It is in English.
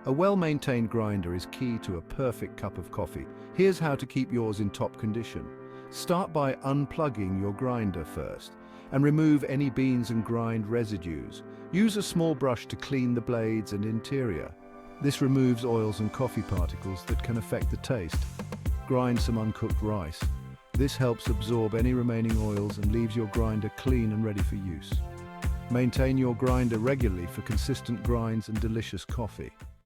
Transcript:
A well-maintained grinder is key to a perfect cup of coffee. Here's how to keep yours in top condition. Start by unplugging your grinder first and remove any beans and grind residues. Use a small brush to clean the blades and interior. This removes oils and coffee particles that can affect the taste. Grind some uncooked rice. This helps absorb any remaining oils and leaves your grinder clean and ready for use. Maintain your grinder regularly for consistent grinds and delicious coffee.